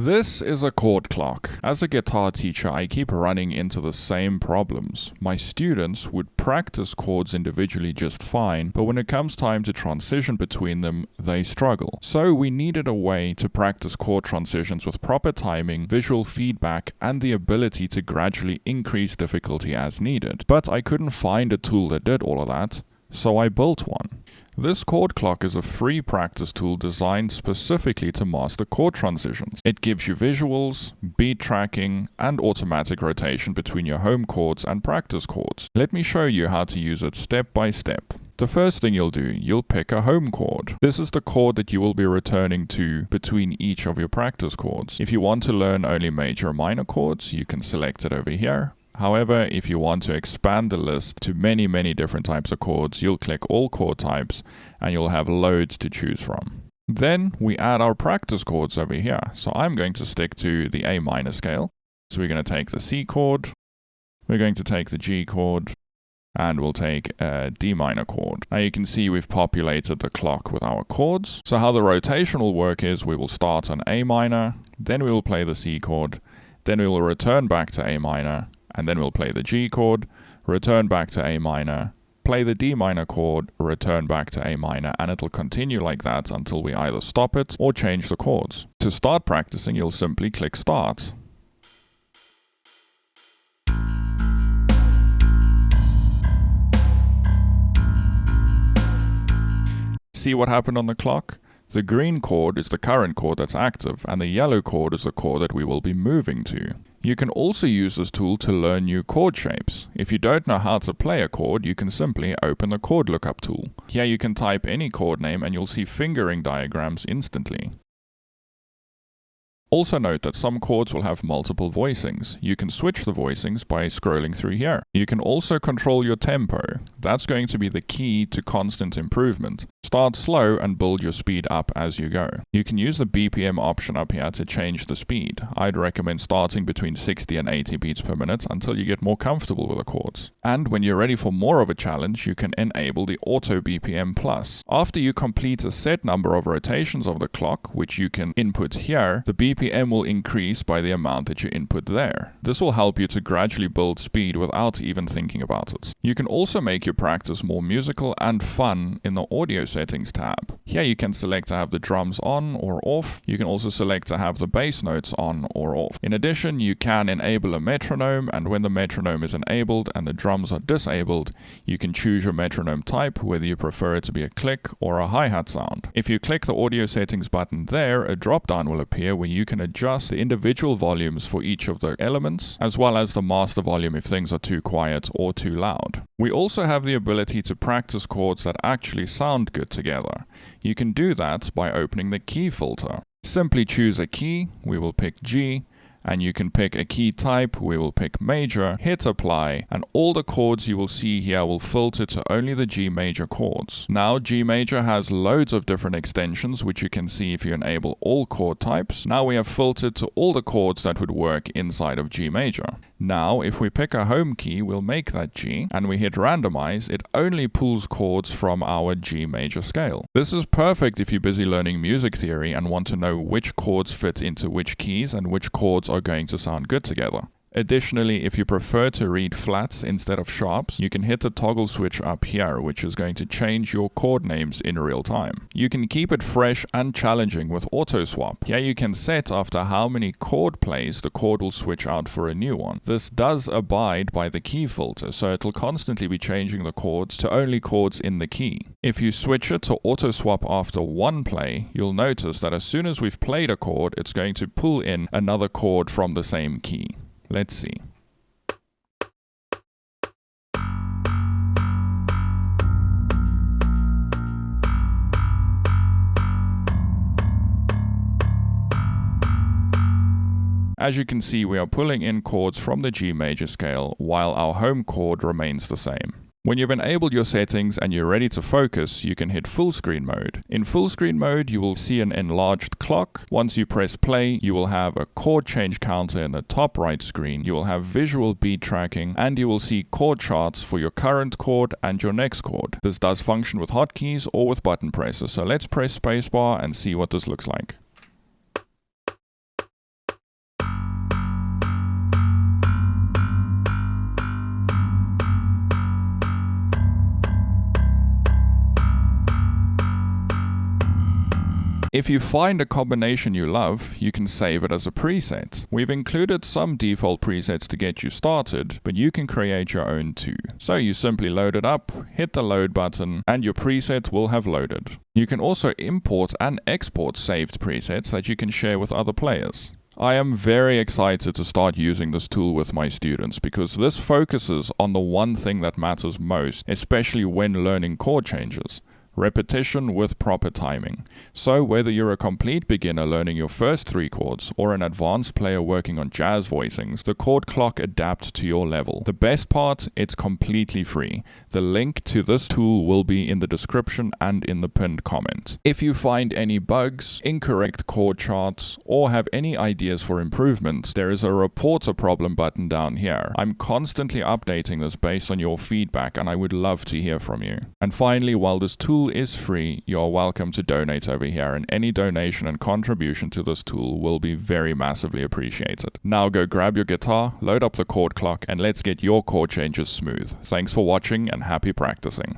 This is a chord clock. As a guitar teacher, I keep running into the same problems. My students would practice chords individually just fine, but when it comes time to transition between them, they struggle. So we needed a way to practice chord transitions with proper timing, visual feedback, and the ability to gradually increase difficulty as needed. But I couldn't find a tool that did all of that, so I built one. This chord clock is a free practice tool designed specifically to master chord transitions. It gives you visuals, beat tracking, and automatic rotation between your home chords and practice chords. Let me show you how to use it step by step. The first thing you'll pick a home chord. This is the chord that you will be returning to between each of your practice chords. If you want to learn only major or minor chords, you can select it over here. However, if you want to expand the list to many different types of chords, you'll click all chord types and you'll have loads to choose from. Then we add our practice chords over here. So I'm going to stick to the A minor scale. So we're going to take the C chord, we're going to take the G chord, and we'll take a D minor chord. Now you can see we've populated the clock with our chords. So how the rotation will work is we will start on A minor, then we will play the C chord, then we will return back to A minor, and then we'll play the G chord, return back to A minor, play the D minor chord, return back to A minor, and it'll continue like that until we either stop it or change the chords. To start practicing, you'll simply click Start. See what happened on the clock? The green chord is the current chord that's active, and the yellow chord is the chord that we will be moving to. You can also use this tool to learn new chord shapes. If you don't know how to play a chord, you can simply open the chord lookup tool. Here you can type any chord name and you'll see fingering diagrams instantly. Also note that some chords will have multiple voicings. You can switch the voicings by scrolling through here. You can also control your tempo. That's going to be the key to constant improvement. Start slow and build your speed up as you go. You can use the BPM option up here to change the speed. I'd recommend starting between 60 and 80 beats per minute until you get more comfortable with the chords. And when you're ready for more of a challenge, you can enable the Auto BPM Plus. After you complete a set number of rotations of the clock, which you can input here, the BPM will increase by the amount that you input there. This will help you to gradually build speed without even thinking about it. You can also make your practice more musical and fun in the audio settings tab. Here you can select to have the drums on or off. You can also select to have the bass notes on or off. In addition, you can enable a metronome, and when the metronome is enabled and the drums are disabled, you can choose your metronome type, whether you prefer it to be a click or a hi-hat sound. If you click the audio settings button there, a drop-down will appear where you can adjust the individual volumes for each of the elements, as well as the master volume if things are too quiet or too loud. We also have the ability to practice chords that actually sound good together. You can do that by opening the key filter. Simply choose a key, we will pick G, and you can pick a key type, we will pick major, hit apply, and all the chords you will see here will filter to only the G major chords. Now G major has loads of different extensions, which you can see if you enable all chord types. Now we have filtered to all the chords that would work inside of G major. Now if we pick a home key, we'll make that G, and we hit randomize, it only pulls chords from our G major scale. This is perfect if you're busy learning music theory and want to know which chords fit into which keys and which chords are going to sound good together. Additionally, if you prefer to read flats instead of sharps, you can hit the toggle switch up here, which is going to change your chord names in real time. You can keep it fresh and challenging with auto swap. Here you can set after how many chord plays the chord will switch out for a new one. This does abide by the key filter, so it'll constantly be changing the chords to only chords in the key. If you switch it to auto swap after one play, you'll notice that as soon as we've played a chord, it's going to pull in another chord from the same key. Let's see. As you can see, we are pulling in chords from the G major scale while our home chord remains the same. When you've enabled your settings and you're ready to focus, you can hit full screen mode. In full screen mode, you will see an enlarged clock. Once you press play, you will have a chord change counter in the top right screen. You will have visual beat tracking, and you will see chord charts for your current chord and your next chord. This does function with hotkeys or with button presses, so let's press spacebar and see what this looks like. If you find a combination you love, you can save it as a preset. We've included some default presets to get you started, but you can create your own too. So you simply load it up, hit the load button, and your preset will have loaded. You can also import and export saved presets that you can share with other players. I am very excited to start using this tool with my students because this focuses on the one thing that matters most, especially when learning chord changes. Repetition with proper timing. So whether you're a complete beginner learning your first 3 chords or an advanced player working on jazz voicings, the Chord Clock adapts to your level. The best part, it's completely free. The link to this tool will be in the description and in the pinned comment. If you find any bugs, incorrect chord charts, or have any ideas for improvement, there is a report a problem button down here. I'm constantly updating this based on your feedback and I would love to hear from you. And finally, while this tool is free, you are welcome to donate over here, and any donation and contribution to this tool will be very massively appreciated. Now go grab your guitar, load up the Chord Clock, and let's get your chord changes smooth. Thanks for watching and happy practicing.